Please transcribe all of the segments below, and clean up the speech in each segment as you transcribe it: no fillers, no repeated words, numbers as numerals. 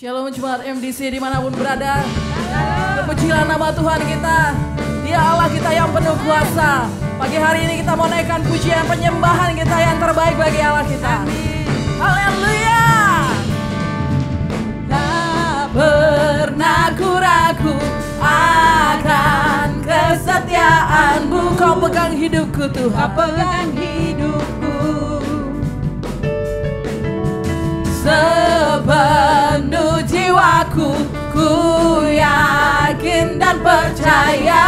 Shalom Jemaat MDC dimanapun berada. Terpujilah nama Tuhan kita. Dia Allah kita yang penuh kuasa. Pagi hari ini kita mau naikkan pujian penyembahan kita yang terbaik bagi Allah kita. Haleluya. Tak pernah ku ragu akan kesetiaan-Mu. Kau pegang hidupku Tuhan. Kau pegang hidupku. Sepenuh jiwaku, ku yakin dan percaya.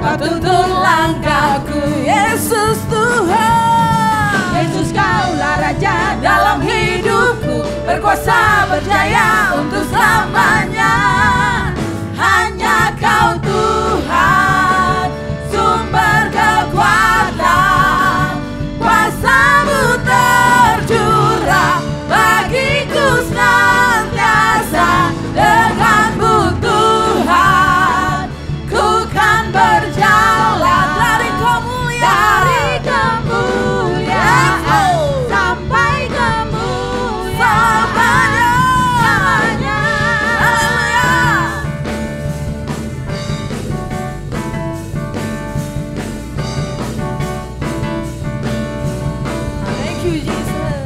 Kau tuntun langkahku, Yesus Tuhan. Yesus Kaulah Raja dalam hidupku, berkuasa berjaya untuk selamanya. Hanya Kau Tuhan, sumber kekuatan. Kuasa-Mu tercurah bagiku senantiasa. Dengan-Mu Tuhan, ku kan berjalan dari kemuliaan sampai kemuliaan selamanya. Thank you Jesus.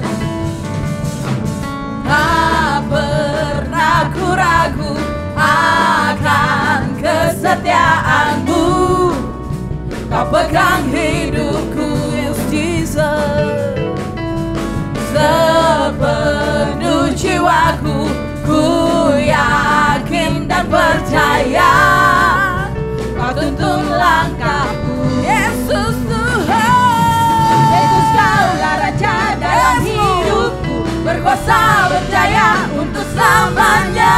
Tak pernah ku ragu akan kesetiaan-Mu. Kau pegang hidupku, yes Jesus. Sepenuh jiwaku, ku yakin dan percaya. Kau tuntun langkahku, Yesus Tuhan. Yesus Kaulah Raja dalam hidupku, berkuasa berjaya untuk selamanya.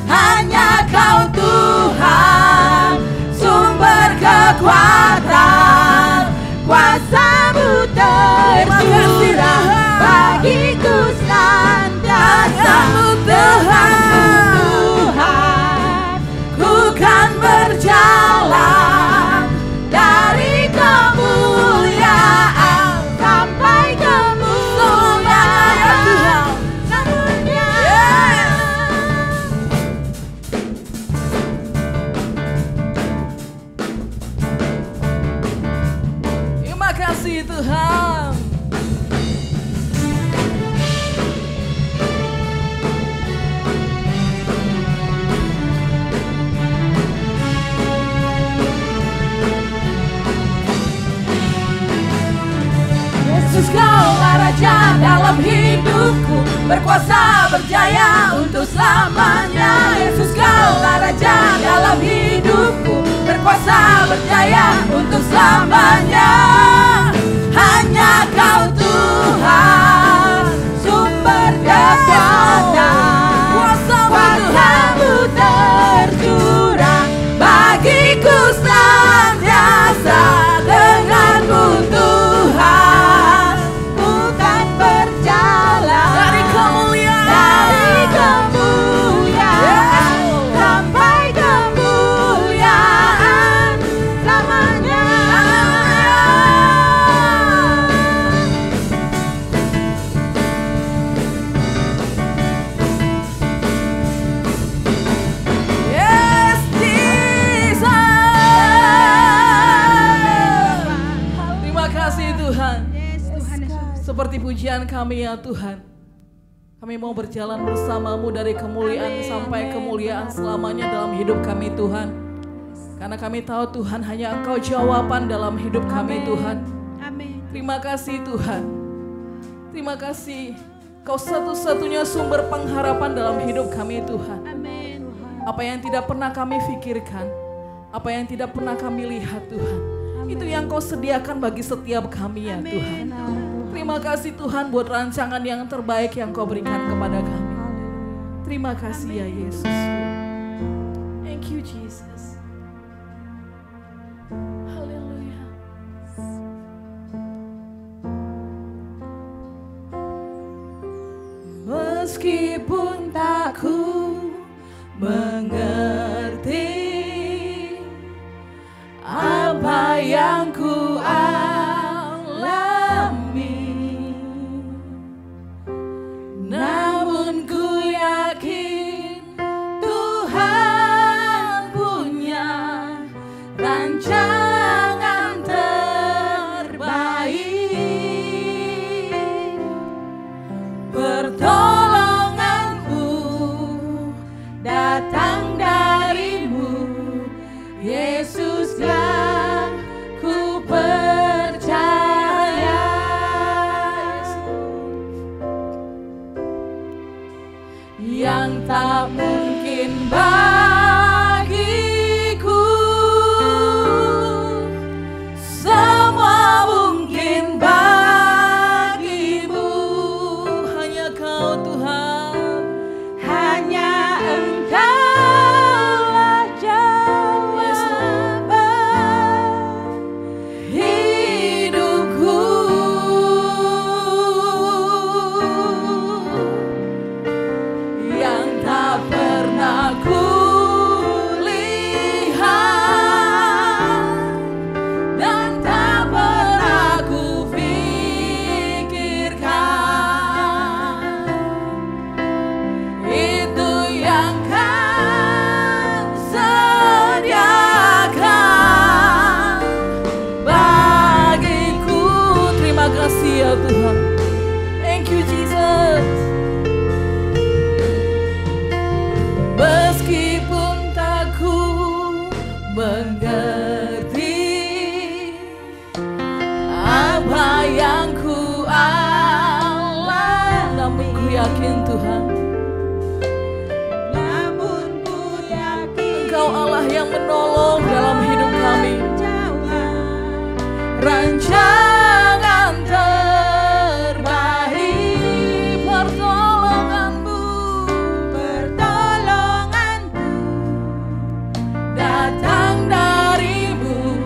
Hanya Kau Tuhan, sumber kekuatan. Kuasa-Mu tercurah bagiku senantiasa. Tuhan, ku kan berjalan dari kemuliaan sampai kemuliaan selamanya. Terima kasih Tuhan. Yesus Kaulah Raja dalam hidupku, berkuasa berjaya untuk selamanya. Yesus Kaulah Raja dalam hidupku, berkuasa berjaya untuk selamanya. Hanya Kau Tuhan, sumber kekuatan. Kuasa-Mu tercurah bagiku senantiasa. Dengan-Mu Tuhan, bukan berjalan dari kemuliaan sampai kemuliaan selamanya. Yes Jesus. Terima kasih Tuhan. Seperti pujian kami ya Tuhan, kami mau berjalan bersama-Mu dari kemuliaan sampai kemuliaan selamanya dalam hidup kami Tuhan. Karena kami tahu Tuhan hanya Engkau jawaban dalam hidup kami Tuhan. Terima kasih Tuhan. Terima kasih Kau satu-satunya sumber pengharapan dalam hidup kami Tuhan. Apa yang tidak pernah kami pikirkan, apa yang tidak pernah kami lihat Tuhan, itu yang Kau sediakan bagi setiap kami ya Tuhan. Terima kasih Tuhan buat rancangan yang terbaik yang Kau berikan kepada kami. Terima kasih ya Yesus. Thank you Jesus. Haleluya. Meskipun tak ku mengerti apa yang ku alami, namun ku yakin Tuhan punya rancangan terbaik. Pertolonganmu datang darimu, Yesus yang ku percaya. Yang tak mungkin bagiku, semua mungkin bagimu. Hanya Kau Tuhan, hanya Engkaulah jawaban hidupku. Yang tak pernah ku lihat dan tak pernah ku pikirkan, itu yang Kau sediakan bagiku. Terima kasih ya Tuhan. Thank you Jesus. Meskipun tak ku mengerti apa yang ku alami, namun ku yakin Tuhan, Engkau Allah yang menolong dalam hidup kami. Rancangan terbaik, pertolonganmu datang darimu,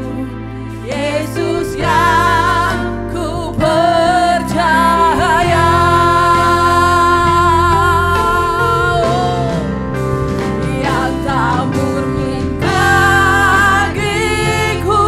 Yesus yang ku percaya. Yang tak mungkin bagiku,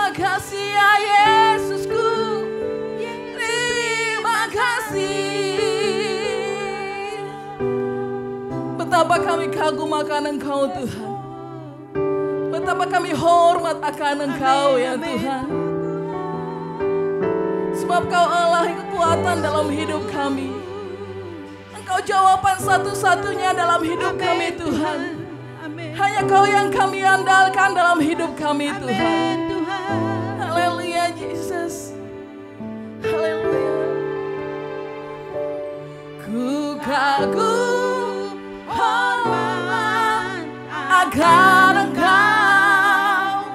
kasih ya Yesusku, terima kasih. Betapa kami kagum akan Engkau Tuhan, betapa kami hormat akan Engkau ya Tuhan. Sebab Kau Allah yang kekuatan dalam hidup kami. Engkau jawaban satu-satunya dalam hidup kami Tuhan. Hanya Kau yang kami andalkan dalam hidup kami Tuhan. Haleluya Yesus. Haleluya. Ku kagum hormat akan Engkau.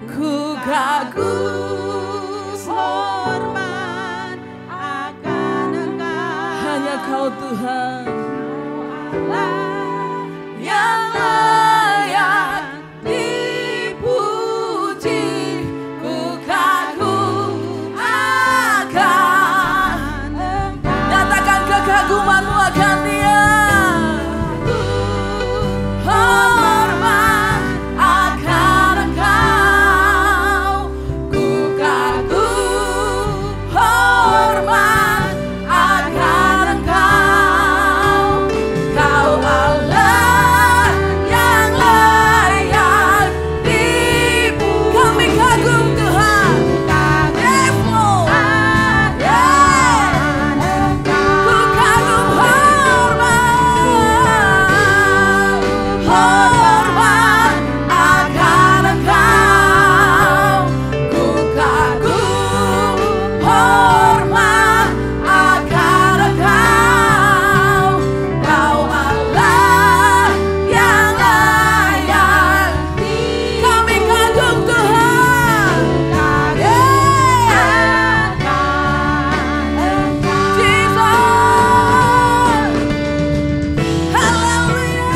Ku kagum hormat akan Engkau. Hanya Kau Tuhan yang layak dipuji. Ku kagum akan Engkau. Nyatakan kekagumanmu akan Dia. Hormat akan Engkau. Ku kagum hormat akan Engkau. Kau Allah yang layak dipuji. Kami kagum Tuhan. Yes Lord. Yeah. Ku kagum hormat. Hormat akan Engkau. Ku kagum hormat akan Engkau. Kau Allah yang layak. Kami kagum Tuhan. Jesus. Haleluya.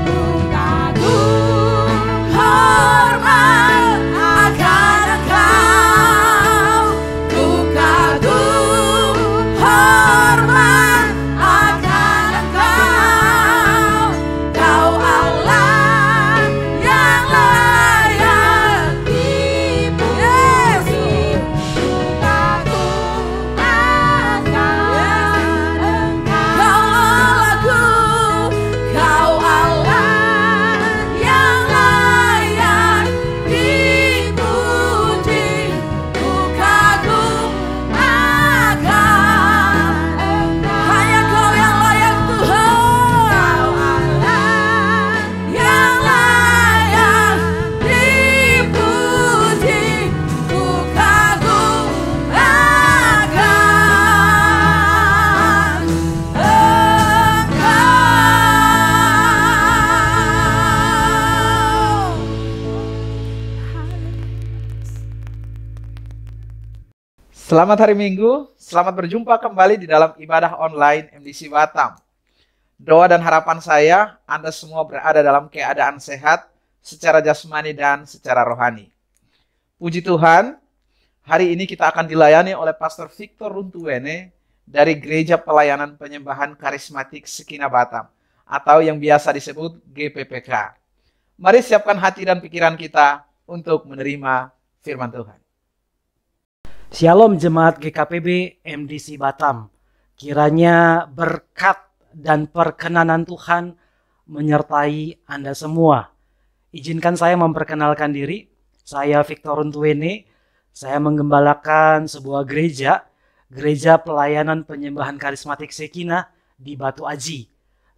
Ku kagum hormat akan Engkau. Ku kagum hormat akan Engkau. Kau Allah yang layak dipuji. Ku kagum akan Engkau. Kau Allahku, Kau Allah yang layak dipuji. Ku kagum akan Engkau. Hanya Kau yang layak Tuhan. Kau Allah yang layak dipuji. Ku kagum akan Selamat hari Minggu, selamat berjumpa kembali di dalam ibadah online MDC Batam. Doa dan harapan saya, Anda semua berada dalam keadaan sehat secara jasmani dan secara rohani. Puji Tuhan, hari ini kita akan dilayani oleh Pastor Victor Runtuwene dari Gereja Pelayanan Penyembahan Karismatik Sekina Batam, atau yang biasa disebut GPPK. Mari siapkan hati dan pikiran kita untuk menerima firman Tuhan. Shalom Jemaat GKPB MDC Batam. Kiranya berkat dan perkenanan Tuhan menyertai Anda semua. Izinkan saya memperkenalkan diri. Saya Victor Runtuwene. Saya menggembalakan sebuah gereja Pelayanan Penyembahan Karismatik Sekina di Batu Aji.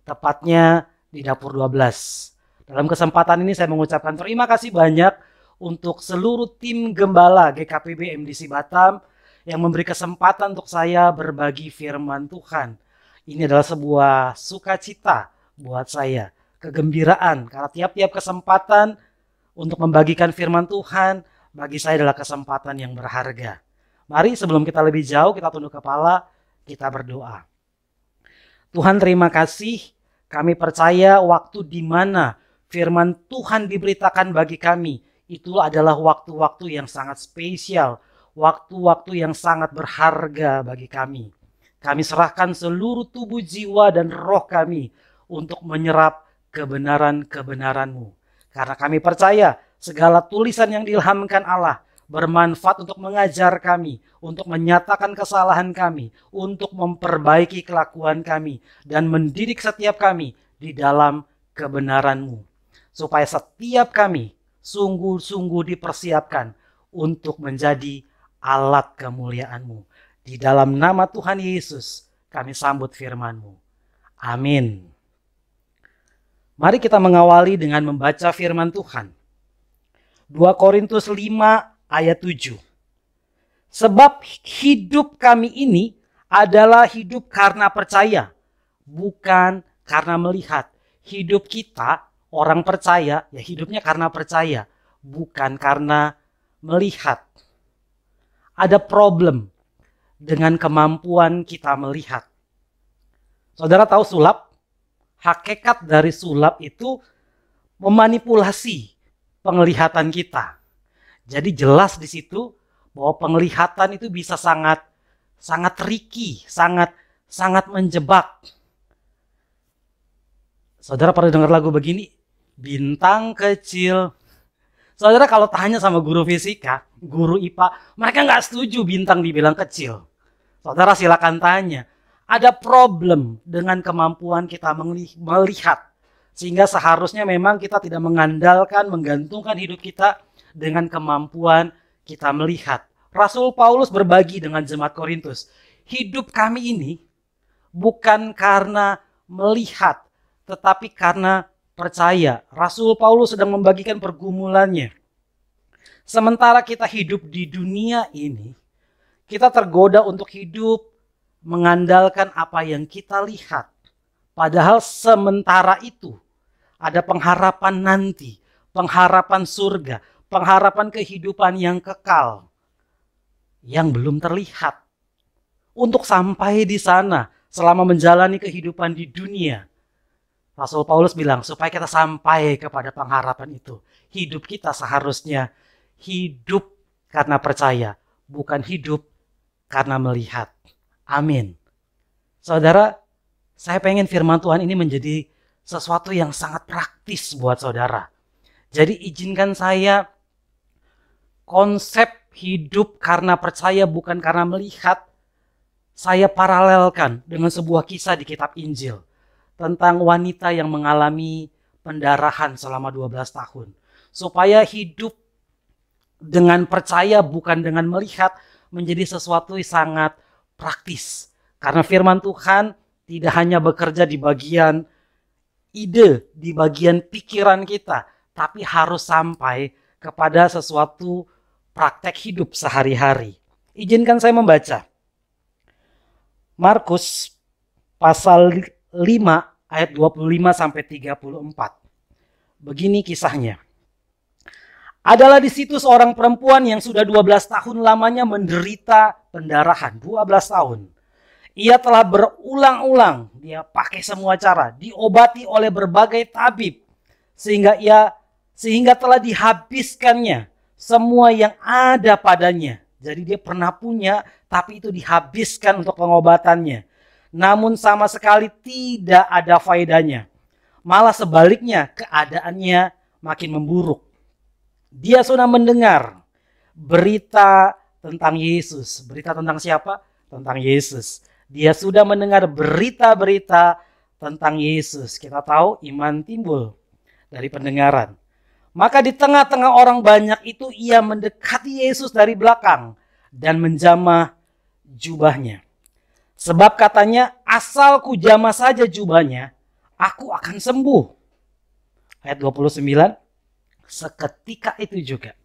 Tepatnya di Dapur 12. Dalam kesempatan ini saya mengucapkan terima kasih banyak untuk seluruh tim gembala GKPB MDC Batam yang memberi kesempatan untuk saya berbagi firman Tuhan. Ini adalah sebuah sukacita buat saya, kegembiraan, karena tiap-tiap kesempatan untuk membagikan firman Tuhan bagi saya adalah kesempatan yang berharga. Mari sebelum kita lebih jauh, kita tunduk kepala, kita berdoa. Tuhan terima kasih, kami percaya waktu di mana firman Tuhan diberitakan bagi kami, itu adalah waktu-waktu yang sangat spesial, waktu-waktu yang sangat berharga bagi kami. Kami serahkan seluruh tubuh, jiwa, dan roh kami untuk menyerap kebenaran-kebenaran-Mu. Karena kami percaya segala tulisan yang diilhamkan Allah bermanfaat untuk mengajar kami, untuk menyatakan kesalahan kami, untuk memperbaiki kelakuan kami, dan mendidik setiap kami di dalam kebenaran-Mu, supaya setiap kami sungguh-sungguh dipersiapkan untuk menjadi alat kemuliaan-Mu. Di dalam nama Tuhan Yesus kami sambut firman-Mu. Amin. Mari kita mengawali dengan membaca firman Tuhan. 2 Korintus 5 ayat 7. Sebab hidup kami ini adalah hidup karena percaya, bukan karena melihat. Hidup kita, orang percaya, ya hidupnya karena percaya, bukan karena melihat. Ada problem dengan kemampuan kita melihat. Saudara tahu sulap? Hakikat dari sulap itu memanipulasi penglihatan kita. Jadi jelas di situ bahwa penglihatan itu bisa sangat tricky, sangat menjebak. Saudara pernah dengar lagu begini? Bintang kecil. Saudara kalau tanya sama guru fisika, guru IPA, mereka nggak setuju bintang dibilang kecil. Saudara silakan tanya. Ada problem dengan kemampuan kita melihat. Sehingga seharusnya memang kita tidak mengandalkan, menggantungkan hidup kita dengan kemampuan kita melihat. Rasul Paulus berbagi dengan jemaat Korintus. Hidup kami ini bukan karena melihat, tetapi karena percaya. Rasul Paulus sedang membagikan pergumulannya. Sementara kita hidup di dunia ini, kita tergoda untuk hidup mengandalkan apa yang kita lihat. Padahal sementara itu ada pengharapan nanti, pengharapan surga, pengharapan kehidupan yang kekal yang belum terlihat. Untuk sampai di sana selama menjalani kehidupan di dunia, Rasul Paulus bilang supaya kita sampai kepada pengharapan itu, hidup kita seharusnya hidup karena percaya, bukan hidup karena melihat. Amin. Saudara, saya pengen firman Tuhan ini menjadi sesuatu yang sangat praktis buat saudara. Jadi izinkan saya konsep hidup karena percaya bukan karena melihat, saya paralelkan dengan sebuah kisah di kitab Injil tentang wanita yang mengalami pendarahan selama 12 tahun. Supaya hidup dengan percaya bukan dengan melihat menjadi sesuatu yang sangat praktis. Karena firman Tuhan tidak hanya bekerja di bagian ide, di bagian pikiran kita, tapi harus sampai kepada sesuatu praktek hidup sehari-hari. Izinkan saya membaca. Markus pasal 5 ayat 25 sampai 34. Begini kisahnya. Adalah di situ seorang perempuan yang sudah 12 tahun lamanya menderita pendarahan. 12 tahun. Ia telah berulang-ulang, dia pakai semua cara, diobati oleh berbagai tabib. Sehingga telah dihabiskannya semua yang ada padanya. Jadi dia pernah punya, tapi itu dihabiskan untuk pengobatannya. Namun sama sekali tidak ada faedahnya. Malah sebaliknya, keadaannya makin memburuk. Dia sudah mendengar berita tentang Yesus. Berita tentang siapa? Tentang Yesus. Dia sudah mendengar berita-berita tentang Yesus. Kita tahu iman timbul dari pendengaran. Maka di tengah-tengah orang banyak itu ia mendekati Yesus dari belakang dan menjamah jubahnya. Sebab katanya, asal ku jamah saja jubahnya, aku akan sembuh. Ayat 29. Seketika itu juga,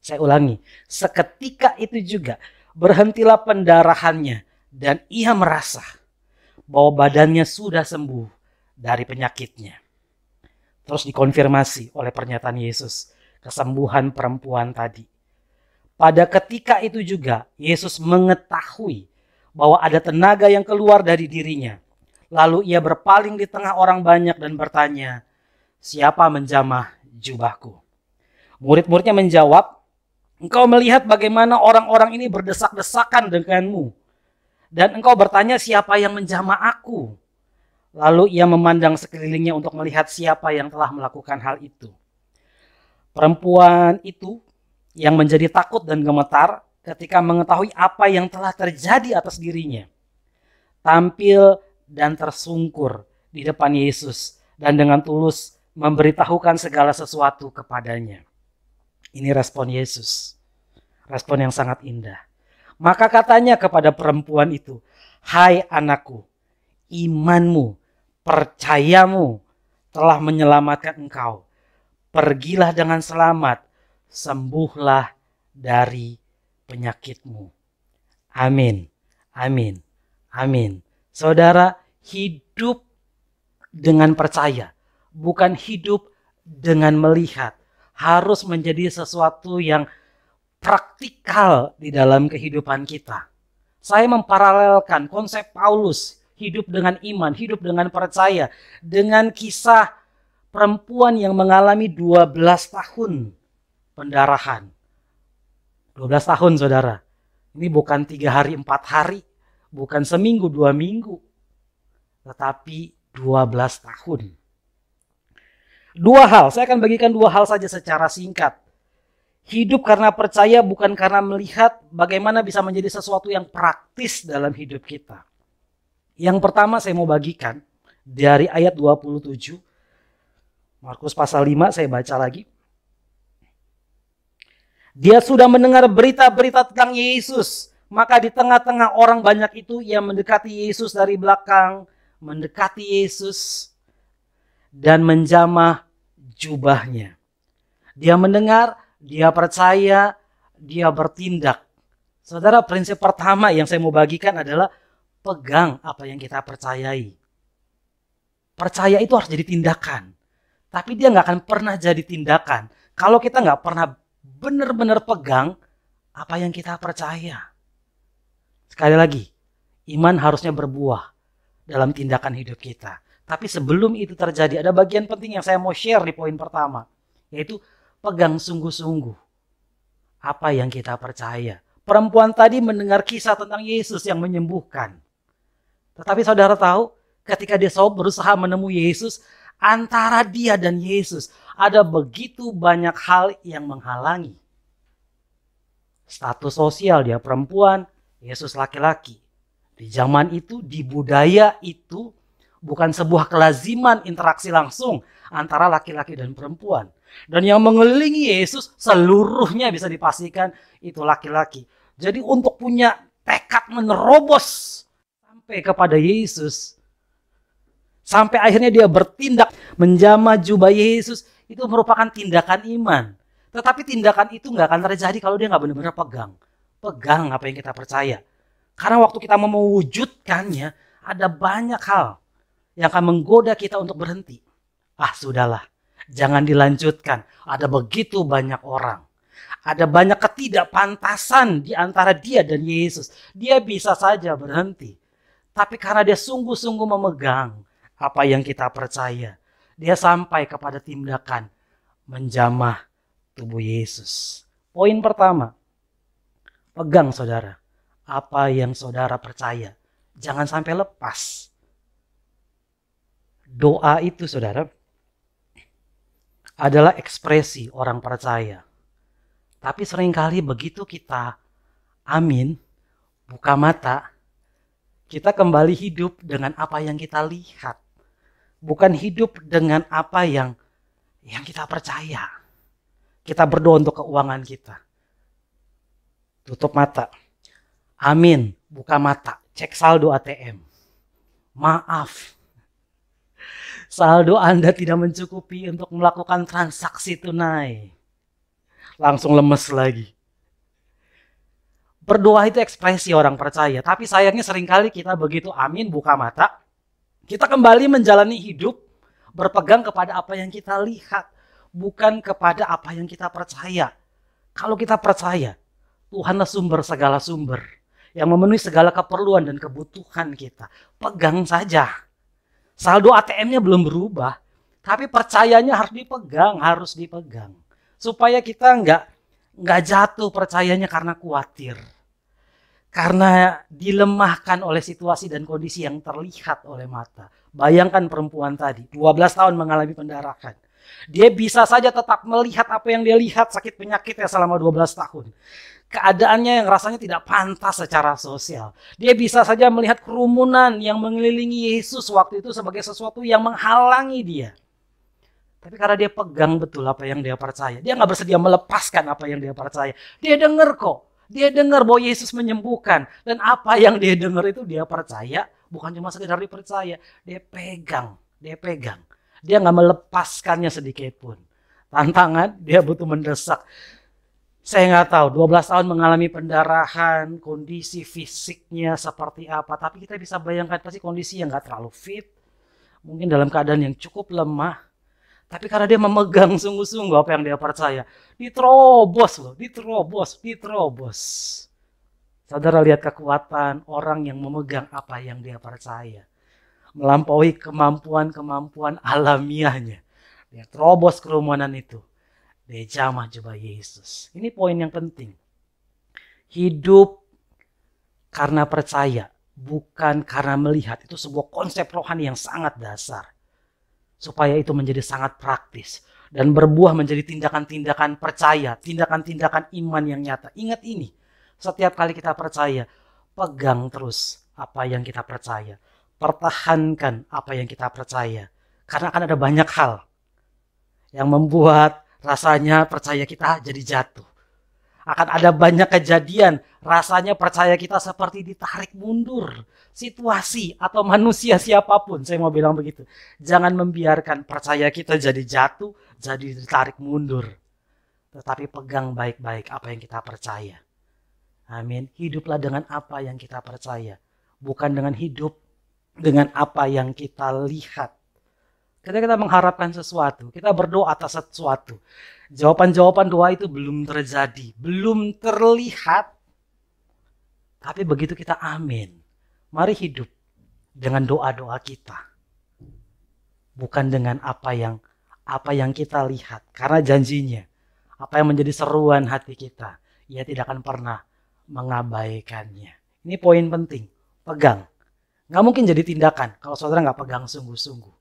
saya ulangi, seketika itu juga berhentilah pendarahannya dan ia merasa bahwa badannya sudah sembuh dari penyakitnya. Terus dikonfirmasi oleh pernyataan Yesus, kesembuhan perempuan tadi. Pada ketika itu juga Yesus mengetahui bahwa ada tenaga yang keluar dari dirinya. Lalu ia berpaling di tengah orang banyak dan bertanya, siapa menjamah jubahku? Murid-muridnya menjawab, engkau melihat bagaimana orang-orang ini berdesak-desakan denganmu. Dan engkau bertanya siapa yang menjamah aku? Lalu ia memandang sekelilingnya untuk melihat siapa yang telah melakukan hal itu. Perempuan itu yang menjadi takut dan gemetar ketika mengetahui apa yang telah terjadi atas dirinya, tampil dan tersungkur di depan Yesus dan dengan tulus memberitahukan segala sesuatu kepadanya. Ini respon Yesus. Respon yang sangat indah. Maka katanya kepada perempuan itu, "Hai anakku, imanmu, percayamu telah menyelamatkan engkau. Pergilah dengan selamat, sembuhlah dari penyakitmu." Amin, amin, amin. Saudara, hidup dengan percaya, bukan hidup dengan melihat. Harus menjadi sesuatu yang praktikal di dalam kehidupan kita. Saya memparalelkan konsep Paulus, hidup dengan iman, hidup dengan percaya, dengan kisah perempuan yang mengalami 12 tahun pendarahan. 12 tahun saudara. Ini bukan 3 hari 4 hari. Bukan seminggu 2 minggu. Tetapi 12 tahun. Dua hal, saya akan bagikan 2 hal saja secara singkat. Hidup karena percaya bukan karena melihat bagaimana bisa menjadi sesuatu yang praktis dalam hidup kita. Yang pertama saya mau bagikan dari ayat 27. Markus pasal 5 saya baca lagi. Dia sudah mendengar berita-berita tentang Yesus. Maka di tengah-tengah orang banyak itu ia mendekati Yesus dari belakang. Mendekati Yesus dan menjamah jubahnya. Dia mendengar, dia percaya, dia bertindak. Saudara, prinsip pertama yang saya mau bagikan adalah pegang apa yang kita percayai. Percaya itu harus jadi tindakan. Tapi dia nggak akan pernah jadi tindakan kalau kita nggak pernah benar-benar pegang apa yang kita percaya. Sekali lagi, iman harusnya berbuah dalam tindakan hidup kita. Tapi sebelum itu terjadi, ada bagian penting yang saya mau share di poin pertama. Yaitu pegang sungguh-sungguh apa yang kita percaya. Perempuan tadi mendengar kisah tentang Yesus yang menyembuhkan. Tetapi saudara tahu, ketika dia berusaha menemui Yesus, antara dia dan Yesus ada begitu banyak hal yang menghalangi. Status sosial, dia perempuan, Yesus laki-laki. Di zaman itu, di budaya itu, bukan sebuah kelaziman interaksi langsung antara laki-laki dan perempuan. Dan yang mengelilingi Yesus seluruhnya bisa dipastikan itu laki-laki. Jadi untuk punya tekad menerobos sampai kepada Yesus, sampai akhirnya dia bertindak menjamah jubah Yesus, itu merupakan tindakan iman. Tetapi tindakan itu nggak akan terjadi kalau dia nggak benar-benar pegang. Pegang apa yang kita percaya. Karena waktu kita mau mewujudkannya, ada banyak hal yang akan menggoda kita untuk berhenti. Ah sudahlah, jangan dilanjutkan. Ada begitu banyak orang. Ada banyak ketidakpantasan di antara dia dan Yesus. Dia bisa saja berhenti. Tapi karena dia sungguh-sungguh memegang apa yang kita percaya, dia sampai kepada tindakan menjamah tubuh Yesus. Poin pertama, pegang saudara apa yang saudara percaya. Jangan sampai lepas. Doa itu saudara adalah ekspresi orang percaya. Tapi seringkali begitu kita amin, buka mata, kita kembali hidup dengan apa yang kita lihat. Bukan hidup dengan apa yang kita percaya. Kita berdoa untuk keuangan kita. Tutup mata. Amin, buka mata, cek saldo ATM. Maaf, saldo Anda tidak mencukupi untuk melakukan transaksi tunai. Langsung lemes lagi. Berdoa itu ekspresi orang percaya. Tapi sayangnya seringkali kita begitu amin, buka mata, kita kembali menjalani hidup berpegang kepada apa yang kita lihat. Bukan kepada apa yang kita percaya. Kalau kita percaya, Tuhanlah sumber segala sumber. Yang memenuhi segala keperluan dan kebutuhan kita. Pegang saja. Saldo ATM-nya belum berubah. Tapi percayanya harus dipegang. Supaya kita nggak jatuh percayanya karena khawatir. Karena dilemahkan oleh situasi dan kondisi yang terlihat oleh mata. Bayangkan perempuan tadi, 12 tahun mengalami pendarahan. Dia bisa saja tetap melihat apa yang dia lihat, sakit penyakitnya selama 12 tahun. Keadaannya yang rasanya tidak pantas secara sosial. Dia bisa saja melihat kerumunan yang mengelilingi Yesus waktu itu sebagai sesuatu yang menghalangi dia. Tapi karena dia pegang betul apa yang dia percaya. Dia gak bersedia melepaskan apa yang dia percaya. Dia dengar kok. Dia dengar bahwa Yesus menyembuhkan. Dan apa yang dia dengar itu dia percaya. Bukan cuma sekedar dipercaya. Dia pegang. Dia pegang. Dia gak melepaskannya sedikit pun. Tantangan dia butuh mendesak. Saya gak tahu 12 tahun mengalami pendarahan. Kondisi fisiknya seperti apa. Tapi kita bisa bayangkan pasti kondisi yang gak terlalu fit. Mungkin dalam keadaan yang cukup lemah. Tapi karena dia memegang sungguh-sungguh apa yang dia percaya. Diterobos loh, diterobos. Saudara lihat kekuatan orang yang memegang apa yang dia percaya. Melampaui kemampuan-kemampuan alamiahnya. Dia terobos kerumunan itu. Dia jamah jubah Yesus. Ini poin yang penting. Hidup karena percaya, bukan karena melihat. Itu sebuah konsep rohani yang sangat dasar. Supaya itu menjadi sangat praktis. Dan berbuah menjadi tindakan-tindakan percaya. Tindakan-tindakan iman yang nyata. Ingat ini. Setiap kali kita percaya. Pegang terus apa yang kita percaya. Pertahankan apa yang kita percaya. Karena akan ada banyak hal. Yang membuat rasanya percaya kita jadi jatuh. Akan ada banyak kejadian. Rasanya percaya kita seperti ditarik mundur. Situasi atau manusia siapapun, saya mau bilang begitu. Jangan membiarkan percaya kita jadi jatuh, jadi ditarik mundur. Tetapi pegang baik-baik apa yang kita percaya. Amin. Hiduplah dengan apa yang kita percaya. Bukan dengan hidup dengan apa yang kita lihat. Ketika kita mengharapkan sesuatu, kita berdoa atas sesuatu. Jawaban-jawaban doa itu belum terjadi, belum terlihat. Tapi begitu kita amin. Mari hidup dengan doa-doa kita. Bukan dengan apa yang kita lihat. Karena janjinya, apa yang menjadi seruan hati kita, ia tidak akan pernah mengabaikannya. Ini poin penting. Pegang. Gak mungkin jadi tindakan kalau saudara gak pegang sungguh-sungguh.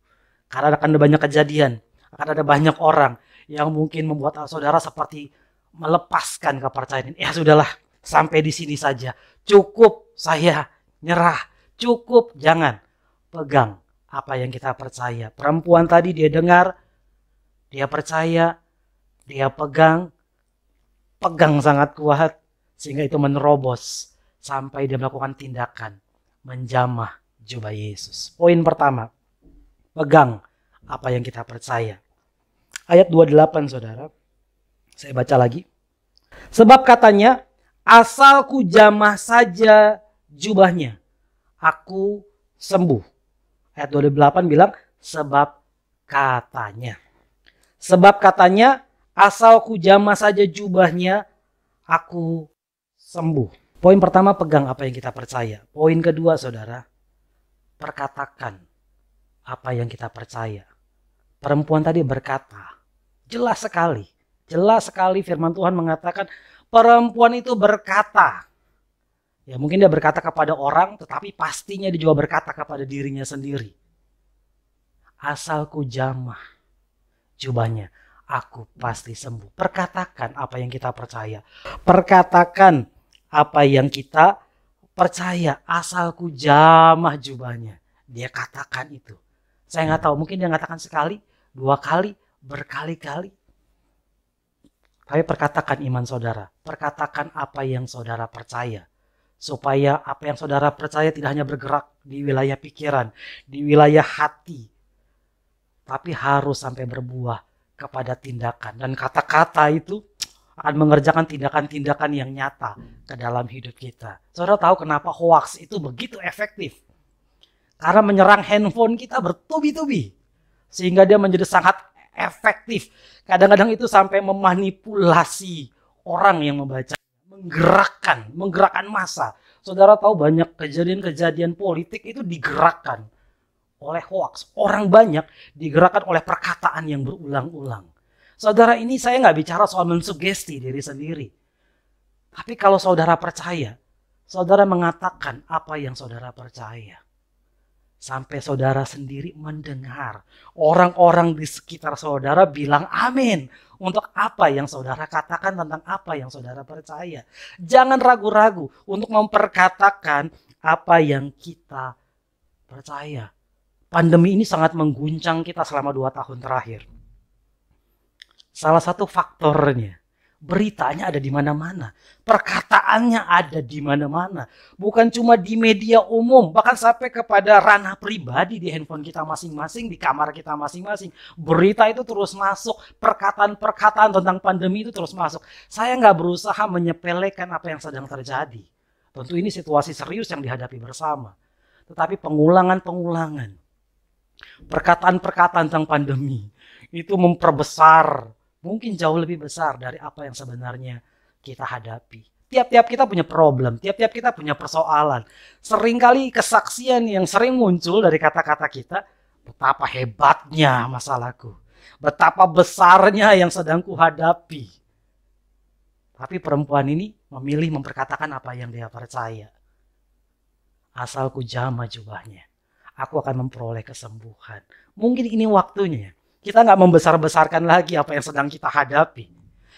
Karena akan ada banyak kejadian. Akan ada banyak orang yang mungkin membuat saudara seperti melepaskan kepercayaan. Ya sudahlah, sampai di sini saja. Cukup, saya nyerah. Cukup, jangan. Pegang apa yang kita percaya. Perempuan tadi dia dengar, dia percaya, dia pegang sangat kuat. Sehingga itu menerobos sampai dia melakukan tindakan menjamah jubah Yesus. Poin pertama, pegang apa yang kita percaya. Ayat 28 saudara, saya baca lagi. Sebab katanya, asal ku jamah saja jubahnya, aku sembuh. Ayat 28 bilang, sebab katanya. Sebab katanya, asal ku jamah saja jubahnya, aku sembuh. Poin pertama, pegang apa yang kita percaya. Poin kedua saudara, perkatakan apa yang kita percaya. Perempuan tadi berkata, jelas sekali firman Tuhan mengatakan, perempuan itu berkata. Ya mungkin dia berkata kepada orang, tetapi pastinya dia juga berkata kepada dirinya sendiri. Asal ku jamah jubahnya, aku pasti sembuh. Perkatakan apa yang kita percaya. Perkatakan apa yang kita percaya. Asal ku jamah jubahnya. Dia katakan itu. Saya nggak tahu, mungkin dia katakan sekali, 2 kali, berkali-kali. Tapi perkatakan iman saudara. Perkatakan apa yang saudara percaya. Supaya apa yang saudara percaya tidak hanya bergerak di wilayah pikiran, di wilayah hati. Tapi harus sampai berbuah kepada tindakan. Dan kata-kata itu akan mengerjakan tindakan-tindakan yang nyata ke dalam hidup kita. Saudara tahu kenapa hoax itu begitu efektif? Karena menyerang handphone kita bertubi-tubi. Sehingga dia menjadi sangat efektif. Kadang-kadang itu sampai memanipulasi orang yang membaca. Menggerakkan massa. Saudara tahu banyak kejadian-kejadian politik itu digerakkan oleh hoax. Orang banyak digerakkan oleh perkataan yang berulang-ulang. Saudara, ini saya nggak bicara soal mensugesti diri sendiri. Tapi kalau saudara percaya, saudara mengatakan apa yang saudara percaya. Sampai saudara sendiri mendengar orang-orang di sekitar saudara bilang amin untuk apa yang saudara katakan tentang apa yang saudara percaya. Jangan ragu-ragu untuk memperkatakan apa yang kita percaya. Pandemi ini sangat mengguncang kita selama 2 tahun terakhir. Salah satu faktornya, beritanya ada di mana-mana. Perkataannya ada di mana-mana. Bukan cuma di media umum, bahkan sampai kepada ranah pribadi di handphone kita masing-masing, di kamar kita masing-masing. Berita itu terus masuk, perkataan-perkataan tentang pandemi itu terus masuk. Saya nggak berusaha menyepelekan apa yang sedang terjadi. Tentu ini situasi serius yang dihadapi bersama. Tetapi pengulangan-pengulangan, perkataan-perkataan tentang pandemi itu memperbesar, mungkin jauh lebih besar dari apa yang sebenarnya kita hadapi. Tiap-tiap kita punya problem, tiap-tiap kita punya persoalan. Seringkali kesaksian yang sering muncul dari kata-kata kita, betapa hebatnya masalahku, betapa besarnya yang sedang kuhadapi. Tapi perempuan ini memilih memperkatakan apa yang dia percaya. Asal ku jama jubahnya, aku akan memperoleh kesembuhan. Mungkin ini waktunya. Kita nggak membesar-besarkan lagi apa yang sedang kita hadapi.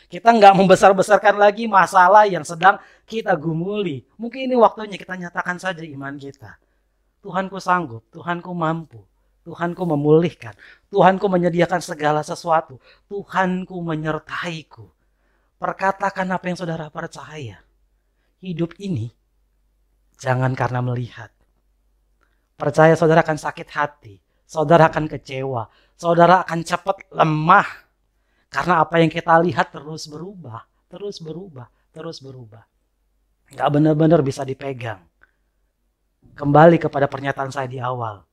Kita nggak membesar-besarkan lagi masalah yang sedang kita gumuli. Mungkin ini waktunya kita nyatakan saja iman kita. Tuhanku sanggup, Tuhanku mampu, Tuhanku memulihkan, Tuhanku menyediakan segala sesuatu, Tuhanku menyertaiku. Perkatakan apa yang saudara percaya. Hidup ini jangan karena melihat. Percaya saudara akan sakit hati, saudara akan kecewa, saudara akan cepat lemah. Karena apa yang kita lihat terus berubah, terus berubah, terus berubah. Gak benar-benar bisa dipegang. Kembali kepada pernyataan saya di awal.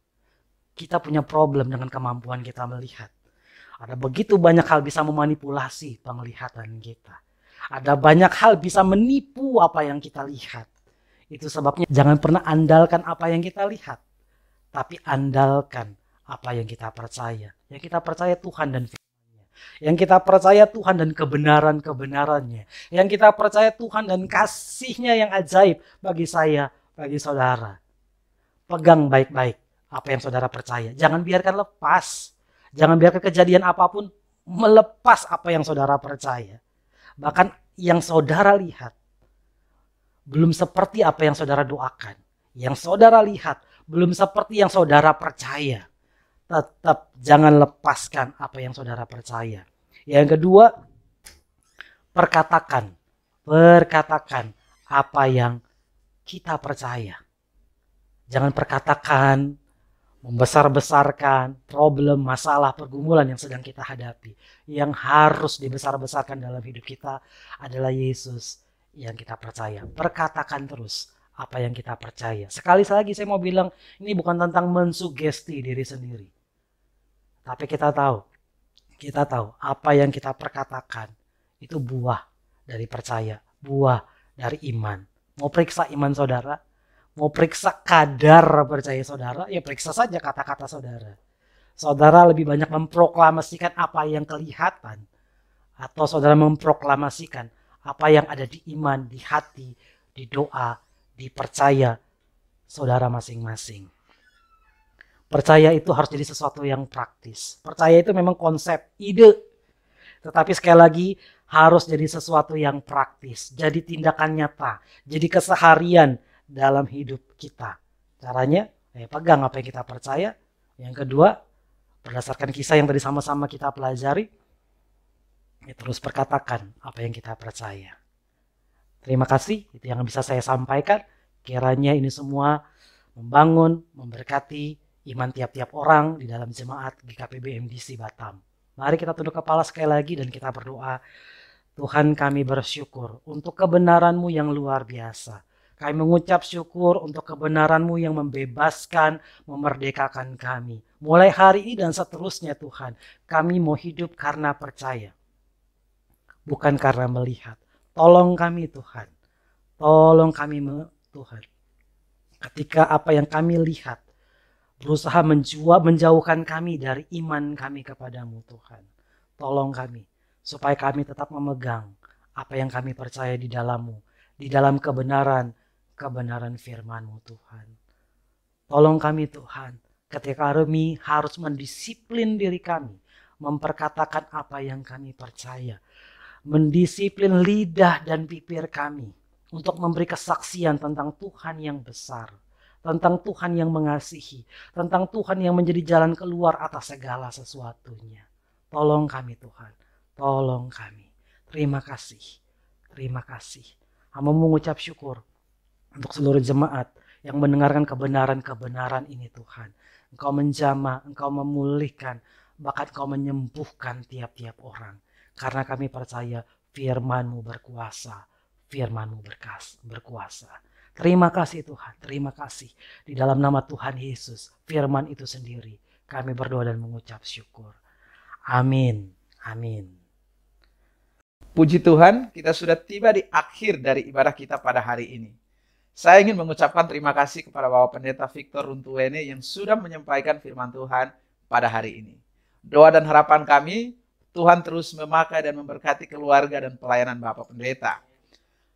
Kita punya problem dengan kemampuan kita melihat. Ada begitu banyak hal bisa memanipulasi penglihatan kita. Ada banyak hal bisa menipu apa yang kita lihat. Itu sebabnya jangan pernah andalkan apa yang kita lihat. Tapi andalkan apa yang kita percaya. Yang kita percaya Tuhan dan firman-Nya. Yang kita percaya Tuhan dan kebenaran-kebenarannya. Yang kita percaya Tuhan dan kasih-Nya yang ajaib bagi saya, bagi saudara. Pegang baik-baik apa yang saudara percaya. Jangan biarkan lepas. Jangan biarkan kejadian apapun melepas apa yang saudara percaya. Bahkan yang saudara lihat belum seperti apa yang saudara doakan. Yang saudara lihat belum seperti yang saudara percaya. Tetap jangan lepaskan apa yang saudara percaya. Yang kedua, perkatakan apa yang kita percaya. Jangan perkatakan membesar-besarkan problem, masalah, pergumulan yang sedang kita hadapi. Yang harus dibesar-besarkan dalam hidup kita adalah Yesus yang kita percaya. Perkatakan terus apa yang kita percaya. Sekali lagi saya mau bilang, ini bukan tentang mensugesti diri sendiri. Tapi kita tahu apa yang kita perkatakan itu buah dari percaya, buah dari iman. Mau periksa iman saudara? Mau periksa kadar percaya saudara? Ya periksa saja kata-kata saudara. Saudara lebih banyak memproklamasikan apa yang kelihatan, atau saudara memproklamasikan apa yang ada di iman, di hati, di doa, di percaya saudara masing-masing. Percaya itu harus jadi sesuatu yang praktis. Percaya itu memang konsep, ide. Tetapi sekali lagi harus jadi sesuatu yang praktis. Jadi tindakan nyata. Jadi keseharian dalam hidup kita. Caranya, pegang apa yang kita percaya. Yang kedua, berdasarkan kisah yang tadi sama-sama kita pelajari, terus perkatakan apa yang kita percaya. Terima kasih, itu yang bisa saya sampaikan. Kiranya ini semua membangun, memberkati iman tiap-tiap orang di dalam jemaat GKPB MDC Batam. Mari kita tunduk kepala sekali lagi dan kita berdoa. Tuhan, kami bersyukur untuk kebenaran-Mu yang luar biasa. Kami mengucap syukur untuk kebenaran-Mu yang membebaskan, memerdekakan kami. Mulai hari ini dan seterusnya Tuhan, kami mau hidup karena percaya. Bukan karena melihat. Tolong kami Tuhan. Tolong kami Tuhan. Ketika apa yang kami lihat berusaha menjauhkan kami dari iman kami kepadamu Tuhan. Tolong kami supaya kami tetap memegang apa yang kami percaya di dalam-Mu. Di dalam kebenaran firman-Mu Tuhan. Tolong kami Tuhan, ketika kami harus mendisiplin diri kami, memperkatakan apa yang kami percaya, mendisiplin lidah dan bibir kami untuk memberi kesaksian tentang Tuhan yang besar, tentang Tuhan yang mengasihi, tentang Tuhan yang menjadi jalan keluar atas segala sesuatunya. Tolong kami Tuhan, tolong kami. Terima kasih, terima kasih. Hamba mengucap syukur untuk seluruh jemaat yang mendengarkan kebenaran-kebenaran ini Tuhan. Engkau menjamah, Engkau memulihkan, bahkan Engkau menyembuhkan tiap-tiap orang. Karena kami percaya firman-Mu berkuasa, firman-Mu berkuasa. Terima kasih Tuhan, terima kasih. Di dalam nama Tuhan Yesus, firman itu sendiri, kami berdoa dan mengucap syukur. Amin, amin. Puji Tuhan, kita sudah tiba di akhir dari ibadah kita pada hari ini. Saya ingin mengucapkan terima kasih kepada Bapak Pendeta Victor Runtuwene yang sudah menyampaikan firman Tuhan pada hari ini. Doa dan harapan kami, Tuhan terus memakai dan memberkati keluarga dan pelayanan Bapak Pendeta.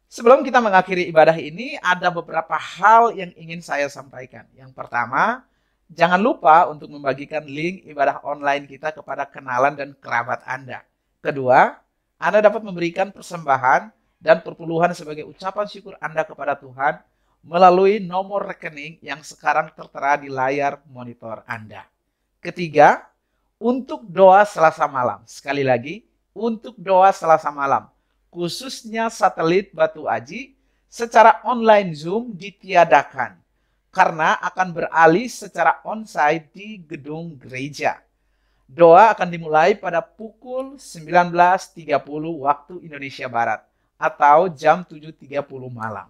Sebelum kita mengakhiri ibadah ini, ada beberapa hal yang ingin saya sampaikan. Yang pertama, jangan lupa untuk membagikan link ibadah online kita kepada kenalan dan kerabat Anda. Kedua, Anda dapat memberikan persembahan dan perpuluhan sebagai ucapan syukur Anda kepada Tuhan melalui nomor rekening yang sekarang tertera di layar monitor Anda. Ketiga, untuk doa Selasa malam. Sekali lagi, untuk doa Selasa malam, khususnya satelit Batu Aji, secara online Zoom ditiadakan karena akan beralih secara onsite di gedung gereja. Doa akan dimulai pada pukul 19.30 waktu Indonesia Barat atau jam 7.30 malam.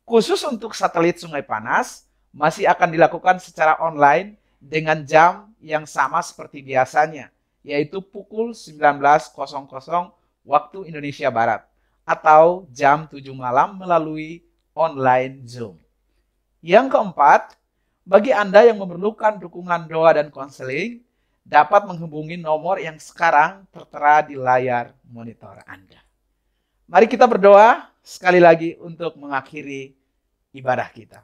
Khusus untuk satelit Sungai Panas, masih akan dilakukan secara online dengan jam yang sama seperti biasanya, yaitu pukul 19.00 waktu Indonesia Barat atau jam 7 malam melalui online Zoom. Yang keempat, bagi Anda yang memerlukan dukungan doa dan konseling, dapat menghubungi nomor yang sekarang tertera di layar monitor Anda. Mari kita berdoa sekali lagi untuk mengakhiri ibadah kita.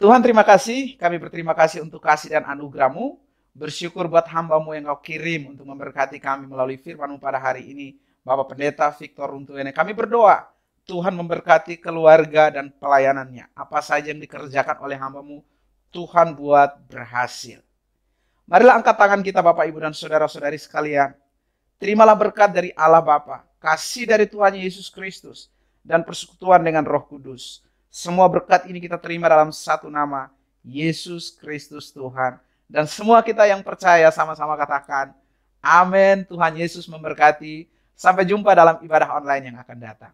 Tuhan, terima kasih. Kami berterima kasih untuk kasih dan anugerah-Mu. Bersyukur buat hamba-Mu yang Kau kirim untuk memberkati kami melalui firman-Mu pada hari ini. Bapak Pendeta Victor Runtuwene, kami berdoa Tuhan memberkati keluarga dan pelayanannya. Apa saja yang dikerjakan oleh hamba-Mu, Tuhan buat berhasil. Marilah angkat tangan kita Bapak, Ibu, dan saudara-saudari sekalian. Terimalah berkat dari Allah Bapa, kasih dari Tuhan Yesus Kristus, dan persekutuan dengan Roh Kudus. Semua berkat ini kita terima dalam satu nama, Yesus Kristus Tuhan. Dan semua kita yang percaya sama-sama katakan, amin. Tuhan Yesus memberkati. Sampai jumpa dalam ibadah online yang akan datang.